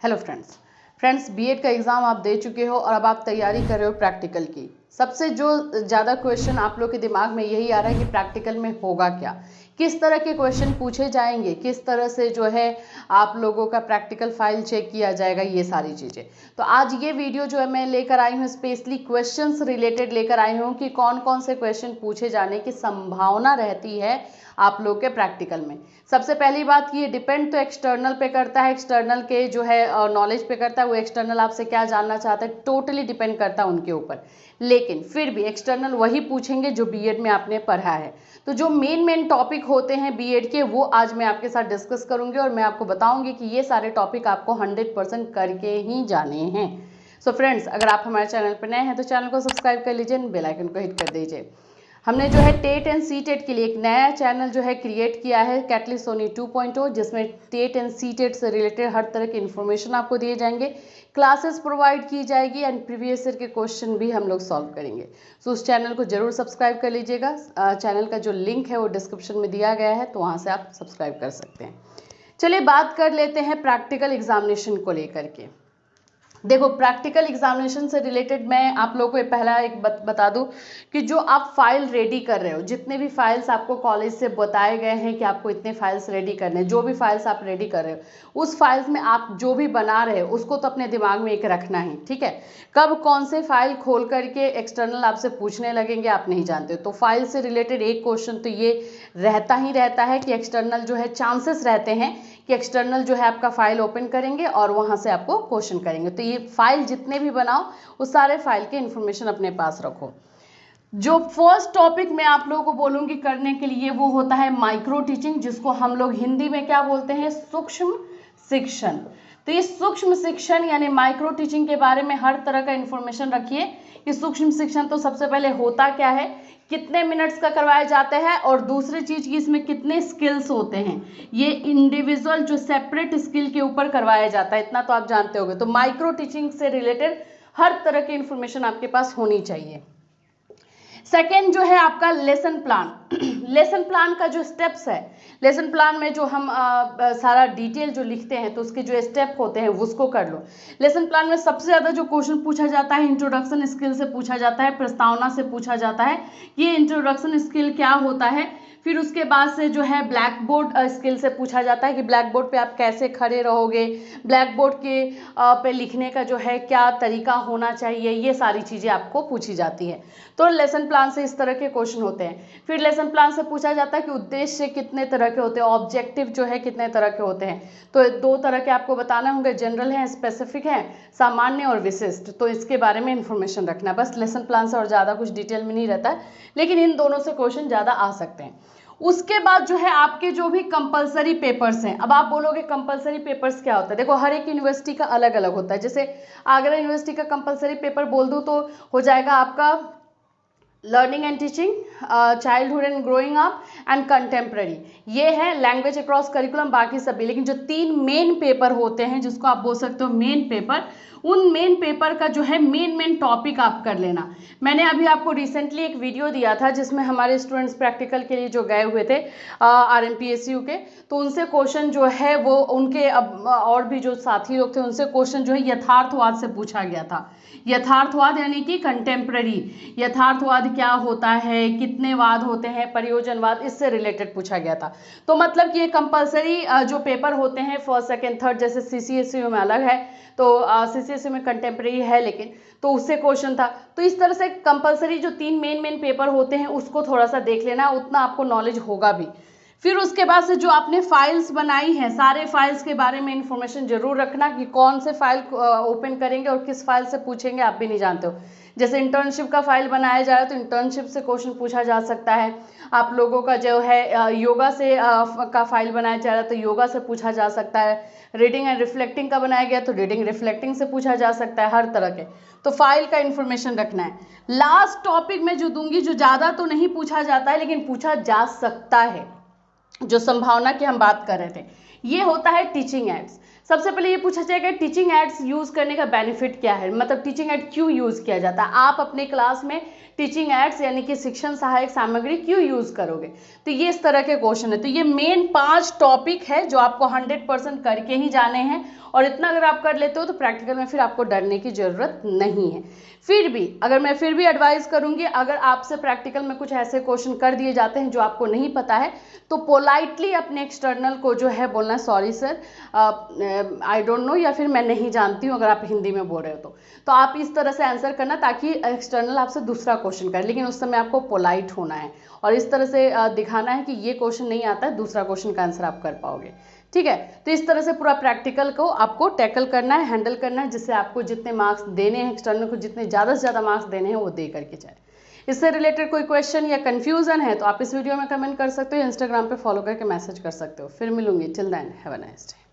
Hello friends BEd का exam आप दे चुके हो और अब आप तैयारी कर रहे हो प्रैक्टिकल की। सबसे जो ज़्यादा क्वेश्चन आप लोग के दिमाग में यही आ रहा है कि प्रैक्टिकल में होगा क्या, किस तरह के क्वेश्चन पूछे जाएंगे, किस तरह से जो है आप लोगों का प्रैक्टिकल फाइल चेक किया जाएगा, ये सारी चीज़ें। तो आज ये वीडियो जो है मैं लेकर आई हूँ, स्पेशली क्वेश्चंस रिलेटेड लेकर आई हूँ कि कौन कौन से क्वेश्चन पूछे जाने की संभावना रहती है आप लोग के प्रैक्टिकल में। सबसे पहली बात कि ये डिपेंड तो एक्सटर्नल पे करता है, एक्सटर्नल के जो है नॉलेज पे करता है, वो एक्सटर्नल आपसे क्या जानना चाहता है टोटली डिपेंड करता है उनके ऊपर। लेकिन फिर भी एक्सटर्नल वही पूछेंगे जो बीएड में आपने पढ़ा है। तो जो मेन टॉपिक होते हैं बीएड के वो आज मैं आपके साथ डिस्कस करूंगी और मैं आपको बताऊंगी कि ये सारे टॉपिक आपको 100% करके ही जाने हैं। सो फ्रेंड्स, अगर आप हमारे चैनल पर नए हैं तो चैनल को सब्सक्राइब कर लीजिए, बेल आइकन को हिट कर दीजिए। हमने जो है टेट एंड सीटेट के लिए एक नया चैनल जो है क्रिएट किया है, कैटलिस्ट सोनी 2.0, जिसमें टेट एंड सीटेट से रिलेटेड हर तरह की इन्फॉर्मेशन आपको दिए जाएंगे, क्लासेस प्रोवाइड की जाएगी एंड प्रीवियस ईयर के क्वेश्चन भी हम लोग सॉल्व करेंगे। सो उस चैनल को जरूर सब्सक्राइब कर लीजिएगा। चैनल का जो लिंक है वो डिस्क्रिप्शन में दिया गया है, तो वहाँ से आप सब्सक्राइब कर सकते हैं। चलिए बात कर लेते हैं प्रैक्टिकल एग्जामिनेशन को लेकर के। देखो, प्रैक्टिकल एग्जामिनेशन से रिलेटेड मैं आप लोगों को पहला एक बता दूं कि जो आप फाइल रेडी कर रहे हो, जितने भी फाइल्स आपको कॉलेज से बताए गए हैं कि आपको इतने फाइल्स रेडी करने हैं, जो भी फाइल्स आप रेडी कर रहे हो उस फाइल्स में आप जो भी बना रहे हो उसको तो अपने दिमाग में एक रखना है, ठीक है। कब कौन से फाइल खोल करके एक्सटर्नल आपसे पूछने लगेंगे आप नहीं जानते हो। तो फाइल से रिलेटेड एक क्वेश्चन तो ये रहता ही रहता है कि एक्सटर्नल जो है चांसेस रहते हैं कि एक्सटर्नल जो है आपका फाइल ओपन करेंगे और वहां से आपको क्वेश्चन करेंगे। तो ये फाइल जितने भी बनाओ उस सारे फाइल के इंफॉर्मेशन अपने पास रखो। जो फर्स्ट टॉपिक मैं आप लोगों को बोलूंगी करने के लिए वो होता है माइक्रो टीचिंग, जिसको हम लोग हिंदी में क्या बोलते हैं, सूक्ष्म शिक्षण। तो ये सूक्ष्म शिक्षण यानी माइक्रो टीचिंग के बारे में हर तरह का इंफॉर्मेशन रखिए कि सूक्ष्म शिक्षण तो सबसे पहले होता क्या है, कितने मिनट्स का करवाया जाता है, और दूसरी चीज कि इसमें कितने स्किल्स होते हैं। ये इंडिविजुअल जो सेपरेट स्किल के ऊपर करवाया जाता है, इतना तो आप जानते होंगे। तो माइक्रो टीचिंग से रिलेटेड हर तरह की इंफॉर्मेशन आपके पास होनी चाहिए। सेकेंड जो है आपका लेसन प्लान। लेसन प्लान का जो स्टेप्स है, लेसन प्लान में जो हम सारा डिटेल जो लिखते हैं तो उसके जो स्टेप होते हैं उसको कर लो। लेसन प्लान में सबसे ज़्यादा जो क्वेश्चन पूछा जाता है इंट्रोडक्शन स्किल से पूछा जाता है, प्रस्तावना से पूछा जाता है ये इंट्रोडक्शन स्किल क्या होता है। फिर उसके बाद से जो है ब्लैक बोर्ड स्किल से पूछा जाता है कि ब्लैक बोर्ड पे आप कैसे खड़े रहोगे, ब्लैक बोर्ड के पे लिखने का जो है क्या तरीका होना चाहिए, ये सारी चीज़ें आपको पूछी जाती है। तो लेसन प्लान से इस तरह के क्वेश्चन होते हैं। फिर लेसन प्लान से पूछा जाता है कि उद्देश्य कितने तरह के होते हैं, ऑब्जेक्टिव जो है कितने तरह के होते हैं। तो दो तरह के आपको बताना होंगे, जनरल है, स्पेसिफिक है, सामान्य और विशिष्ट। तो इसके बारे में इंफॉर्मेशन रखना है, बस लेसन प्लान से और ज़्यादा कुछ डिटेल में नहीं रहता है, लेकिन इन दोनों से क्वेश्चन ज़्यादा आ सकते हैं। उसके बाद जो है आपके जो भी कंपलसरी पेपर्स हैं। अब आप बोलोगे कंपलसरी पेपर्स क्या होता है, देखो हर एक यूनिवर्सिटी का अलग अलग होता है। जैसे आगरा यूनिवर्सिटी का कंपलसरी पेपर बोल दूं तो हो जाएगा आपका learning and teaching, childhood and growing up and contemporary, ये है लैंग्वेज अक्रॉस करिकुलम, बाकी सभी। लेकिन जो 3 मेन पेपर होते हैं जिसको आप बोल सकते हो मेन पेपर, उन मेन पेपर का जो है मेन टॉपिक आप कर लेना। मैंने अभी आपको रिसेंटली एक वीडियो दिया था जिसमें हमारे स्टूडेंट्स प्रैक्टिकल के लिए जो गए हुए थे RMPSU के, तो उनसे क्वेश्चन जो है वो उनके और भी जो साथी लोग थे उनसे क्वेश्चन जो है यथार्थवाद से पूछा गया था। यथार्थवाद यानी कि कंटेम्प्रेरी, यथार्थवाद क्या होता है, कितने वाद होते हैं, प्रयोजनवाद, इससे रिलेटेड पूछा गया था। तो मतलब कि ये कंपलसरी जो पेपर होते हैं फर्स्ट सेकंड थर्ड, जैसे CCSU में अलग है, तो CCSU में कंटेम्प्रेरी है, लेकिन तो उससे क्वेश्चन था। तो इस तरह से कंपलसरी जो 3 मेन पेपर होते हैं उसको थोड़ा सा देख लेना, उतना आपको नॉलेज होगा भी। फिर उसके बाद से जो आपने फाइल्स बनाई हैं, सारे फाइल्स के बारे में इंफॉर्मेशन जरूर रखना कि कौन से फाइल ओपन करेंगे और किस फाइल से पूछेंगे आप भी नहीं जानते हो। जैसे इंटर्नशिप का फाइल बनाया जा रहा है तो इंटर्नशिप से क्वेश्चन पूछा जा सकता है। आप लोगों का जो है योगा से का फाइल बनाया जा रहा है तो योगा से पूछा जा सकता है। रीडिंग एंड रिफ्लेक्टिंग का बनाया गया तो रीडिंग रिफ्लेक्टिंग से पूछा जा सकता है, हर तरह के। तो फाइल का इंफॉर्मेशन रखना है। लास्ट टॉपिक में जो दूंगी, जो ज़्यादा तो नहीं पूछा जाता है लेकिन पूछा जा सकता है, जो संभावना की हम बात कर रहे थे, ये होता है टीचिंग एड्स। सबसे पहले ये पूछा जाएगा टीचिंग एड्स यूज करने का बेनिफिट क्या है, मतलब टीचिंग एड क्यों यूज किया जाता है, आप अपने क्लास में टीचिंग एड्स यानी कि शिक्षण सहायक सामग्री क्यों यूज करोगे। तो ये इस तरह के क्वेश्चन है। तो ये मेन 5 टॉपिक है जो आपको 100% करके ही जाने हैं, और इतना अगर आप कर लेते हो तो प्रैक्टिकल में फिर आपको डरने की जरूरत नहीं है। फिर भी अगर मैं फिर भी एडवाइस करूंगी, अगर आपसे प्रैक्टिकल में कुछ ऐसे क्वेश्चन कर दिए जाते हैं जो आपको नहीं पता है, तो पोलाइटली अपने एक्सटर्नल को जो है बोलना sorry sir, I don't know, या फिर मैं नहीं जानती हूँ, अगर आप हिंदी में बोल रहे हो तो आप इस तरह से आंसर करना ताकि एक्सटर्नल आपसे दूसरा क्वेश्चन करे, लेकिन उस समय आपको पोलाइट होना है और इस तरह से दिखाना है कि ये क्वेश्चन नहीं आता है, दूसरा क्वेश्चन का आंसर आप कर पाओगे। ठीक है, तो इस तरह से पूरा प्रैक्टिकल को आपको टैकल करना है, हैंडल करना है, जिससे आपको जितने मार्क्स देने हैं एक्सटर्नल को, जितने ज़्यादा से ज़्यादा मार्क्स देने हैं वो दे करके जाए। इससे रिलेटेड कोई क्वेश्चन या कंफ्यूजन है तो आप इस वीडियो में कमेंट कर सकते हो, इंस्टाग्राम पे फॉलो करके मैसेज कर सकते हो। फिर मिलूंगी, till then have a nice day.